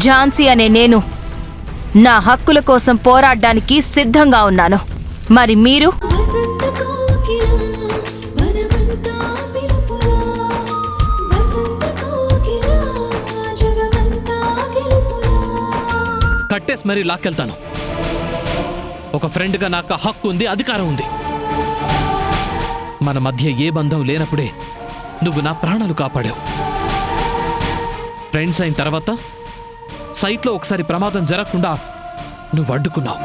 ఝాన్సీ అనే నేను నా హక్కుల కోసం పోరాడడానికి సిద్ధంగా ఉన్నాను. మరి మీరు? కట్టేసి మరీ లాక్కెళ్తాను. ఒక ఫ్రెండ్గా నాకు హక్కు ఉంది, అధికారం ఉంది. మన మధ్య ఏ బంధం లేనప్పుడే నువ్వు నా ప్రాణాలు కాపాడావు. ఫ్రెండ్స్ అయిన తర్వాత సైట్లో ఒకసారి ప్రమాదం జరగకుండా నువ్వు అడ్డుకున్నావు.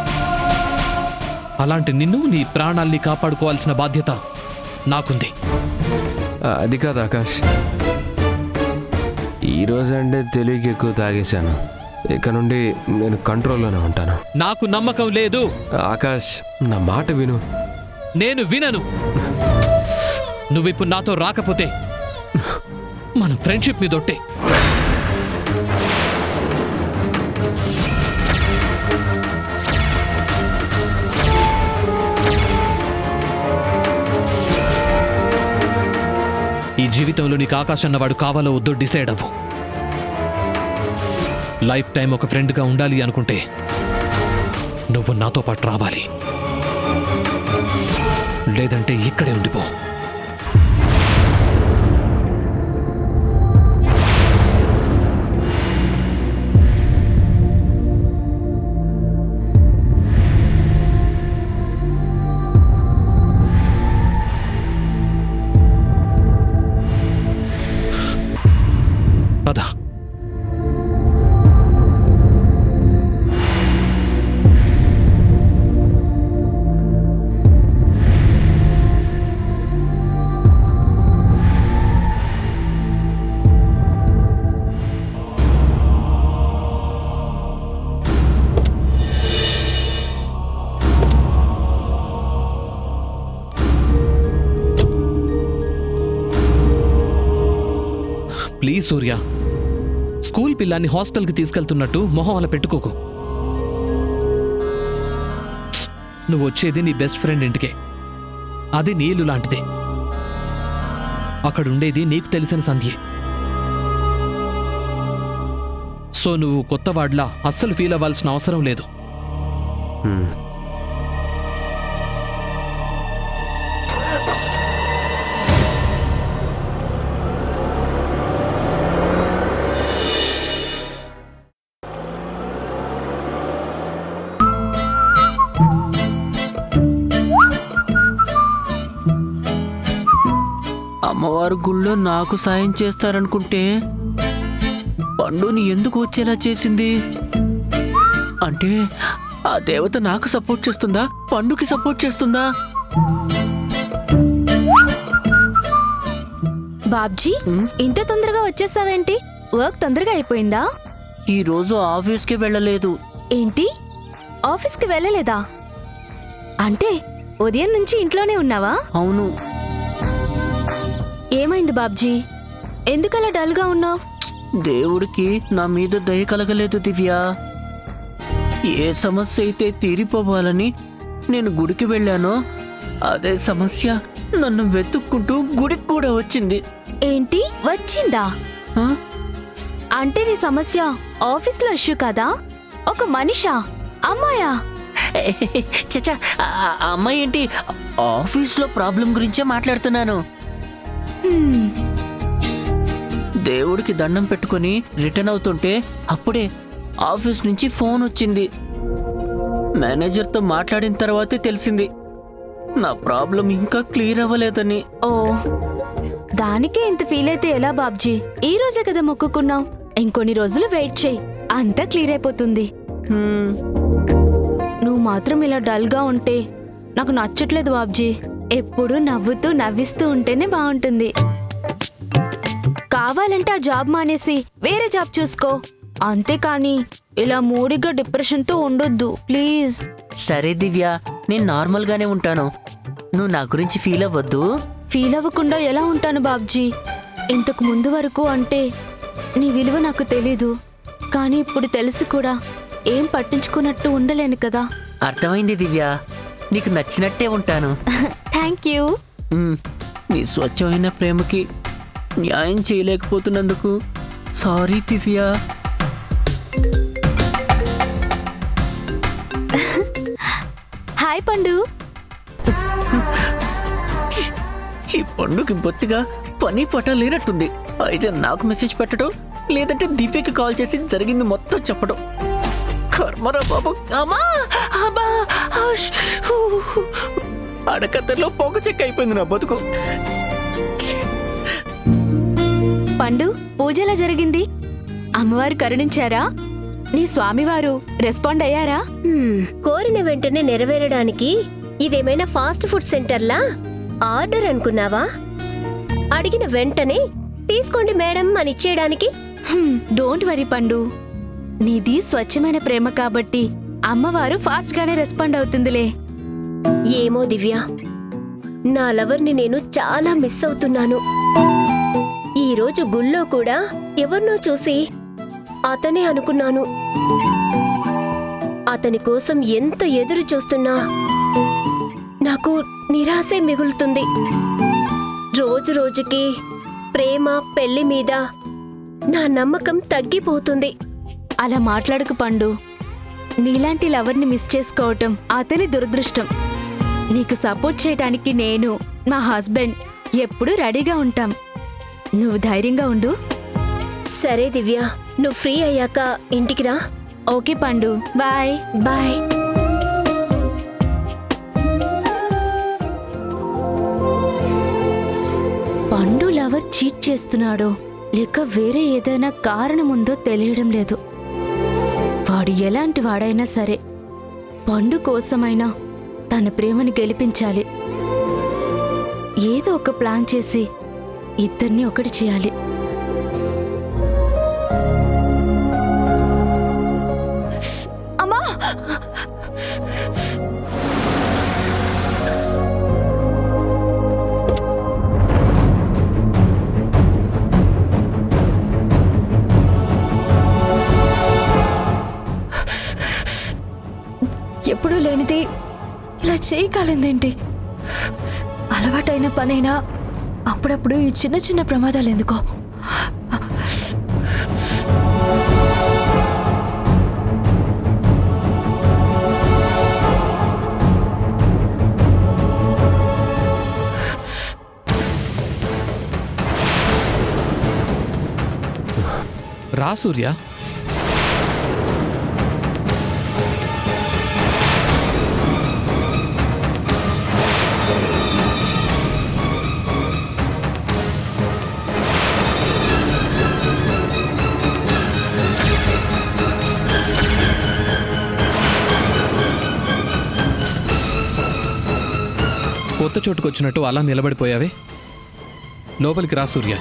అలాంటి నిన్ను, నీ ప్రాణాల్ని కాపాడుకోవాల్సిన బాధ్యత నాకుంది. అది కాదు ఆకాష్, ఈరోజు అంటే తెలివికి ఎక్కువ తాగేశాను. ఇక నుండి నేను కంట్రోల్లోనే ఉంటాను. నాకు నమ్మకం లేదు. ఆకాష్, నా మాట విను. నేను వినను. నువ్విప్పుడు నాతో రాకపోతే మన ఫ్రెండ్షిప్ మీదొట్టే. ఈ జీవితంలో నీకు ఆకాశ్ అన్నవాడు కావాలో వద్దో డిసైడ్ అవ్వు. లైఫ్ టైం ఒక ఫ్రెండ్గా ఉండాలి అనుకుంటే నువ్వు నాతో పాటు రావాలి, లేదంటే ఇక్కడే ఉండిపో. పద. ప్లీజ్ సూర్య, స్కూల్ పిల్లాన్ని హాస్టల్కి తీసుకెళ్తున్నట్టు మొహం అలా పెట్టుకోకు. నువ్వు వచ్చేది నీ బెస్ట్ ఫ్రెండ్ ఇంటికే. అది నీ ఇల్లు లాంటిదే. అక్కడుండేది నీకు తెలిసిన సంధ్యే. సో నువ్వు కొత్త వాడ్లా అస్సలు ఫీల్ అవ్వాల్సిన అవసరం లేదు. అమ్మవారు గుళ్ళో నాకు సాయం చేస్తారనుకుంటే పండుని ఎందుకు వచ్చేలా చేసింది? అంటే ఆ దేవత నాకు సపోర్ట్ చేస్తుందా, పండుకి సపోర్ట్ చేస్తుందా? బాబ్జీ, ఇంత తొందరగా వచ్చేసావేంటి? వర్క్ తొందరగా అయిపోయిందా? ఈరోజు ఆఫీస్కి వెళ్ళలేదు. ఏంటి, ఆఫీస్కి వెళ్ళలేదా? అంటే ఉదయం నుంచి ఇంట్లోనే ఉన్నావా? అవును. ఏమైంది బాబ్జీ, ఎందుకలా డల్గా ఉన్నావు? దేవుడికి నా మీద దయ కలగలేదు దివ్య. ఏ సమస్య అయితే తీరిపోవాలని నేను గుడికి వెళ్ళానో అదే సమస్య నన్ను వెతుక్కుంటూ గుడికి కూడా వచ్చింది. ఏంటి, వచ్చిందా? ఆ? అంటే నీ సమస్య ఆఫీస్లో ఇష్యూ కదా? ఒక మనిషా, అమ్మాయా? చచ్చా, అమ్మాయి ఏంటి? ఆఫీస్లో ప్రాబ్లం గురించే మాట్లాడుతున్నాను. దేవుడికి దండం పెట్టుకుని రిటర్న్ అవుతుంటే అప్పుడే ఆఫీస్ నుంచి ఫోన్ వచ్చింది. మేనేజర్తో మాట్లాడిన తర్వాతే తెలిసింది నా ప్రాబ్లం ఇంకా క్లియర్ అవ్వలేదని. ఓ, దానికే ఇంత ఫీల్ అయితే ఎలా బాబ్జీ? ఈ రోజే కదా మొక్కుకున్నావు, ఇంకొన్ని రోజులు వెయిట్ చేయి, అంతా క్లియర్ అయిపోతుంది. నువ్వు మాత్రం ఇలా డల్గా ఉంటే నాకు నచ్చట్లేదు బాబ్జీ. ఎప్పుడు నవ్వుతూ నవ్విస్తూ ఉంటేనే బాగుంటుంది. కావాలంటే ఆ జాబ్ మానేసి వేరే జాబ్ చూసుకో, అంతేకాని ఇలా మూడిగా డిప్రెషన్తో ఉండొద్దు ప్లీజ్. సరే దివ్య, నేను నార్మల్ గానే ఉంటాను, నువ్వు నా గురించి ఫీల్ అవ్వద్దు. ఫీల్ అవ్వకుండా ఎలా ఉంటాను బాబ్జీ? ఇంతకు ముందు వరకు అంటే నీ విలువ నాకు తెలీదు, కానీ ఇప్పుడు తెలిసి కూడా ఏం పట్టించుకున్నట్టు ఉండలేను కదా. అర్థమైంది దివ్య, నీకు నచ్చినట్టే ఉంటాను. Thank you. నీ స్వచ్ఛమైన ప్రేమకి న్యాయం చేయలేకపోతున్నందుకు సారీ దివ్య. హాయ్ పండు. ఈ పండుకి బొత్తిగా పని పట లేనట్టుంది. అయితే నాకు మెసేజ్ పెట్టడం, లేదంటే దివ్యకి కాల్ చేసి జరిగింది మొత్తం చెప్పడం. కర్మరా బాబు. అమ్మా అబ్బా ఆష్. అడకత్తలో పొగ చెక్క అయిపోయింది నా బతుకు. పండు, పూజ ఎలా జరిగింది? అమ్మవారు కరుణించారా? నీ స్వామివారు రెస్పాండ్ అయ్యారా? కోరిన వెంటనే నెరవేరడానికి ఇదేమైనా ఫాస్ట్ ఫుడ్ సెంటర్లా ఆర్డర్ అనుకున్నావా? అడిగిన వెంటనే తీసుకోండి మేడం అని ఇచ్చేయడానికి. డోంట్ వరీ పండు, నీది స్వచ్ఛమైన ప్రేమ కాబట్టి అమ్మవారు ఫాస్ట్ గానే రెస్పాండ్ అవుతుందిలే. ఏమో దివ్య, నా లవర్ని నేను చాలా మిస్ అవుతున్నాను. ఈ రోజు గుళ్ళో కూడా ఎవరినో చూసి అతనే అనుకున్నాను. అతని కోసం ఎంత ఎదురు చూస్తున్నా నాకు నిరాశే మిగులుతుంది. రోజు రోజుకి ప్రేమ పెళ్లి మీద నా నమ్మకం తగ్గిపోతుంది. అలా మాట్లాడకు పండు. నీలాంటి లవర్ని మిస్ చేసుకోవటం అతని దురదృష్టం. నీకు సపోర్ట్ చేయడానికి నేను, మా హస్బెండ్ ఎప్పుడూ రెడీగా ఉంటాం. నువ్వు ధైర్యంగా ఉండు. సరే దివ్య, నువ్వు ఫ్రీ అయ్యాక ఇంటికి రా. ఓకే పండు, బాయ్. బాయ్. పండు లవర్ చీట్ చేస్తున్నాడో లేక వేరే ఏదైనా కారణం ఉందో తెలియడం లేదు. వాడు ఎలాంటి వాడైనా సరే పండు కోసమైనా తన ప్రేమను గెలిపించాలి. ఏదో ఒక ప్లాన్ చేసి ఇద్దరిని ఒకటి చేయాలి. అమ్మా! ఎప్పుడూ లేనిది ఇలా చేయగలిందేంటి? అలవాటైన పనైనా అప్పుడప్పుడు ఈ చిన్న చిన్న ప్రమాదాలు ఎందుకో? రా సూర్య. కొత్త చోటుకొచ్చినట్టు అలా నిలబడిపోయావే. లోపలికి రా సూర్య.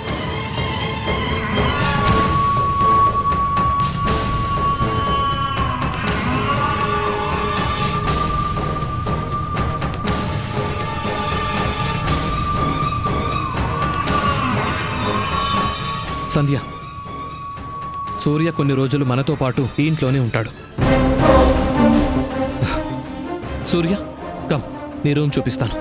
సంధ్య, సూర్య కొన్ని రోజులు మనతో పాటు ఈ ఇంట్లోనే ఉంటాడు. సూర్య, కమ్, నీ రూమ్ చూపిస్తాను.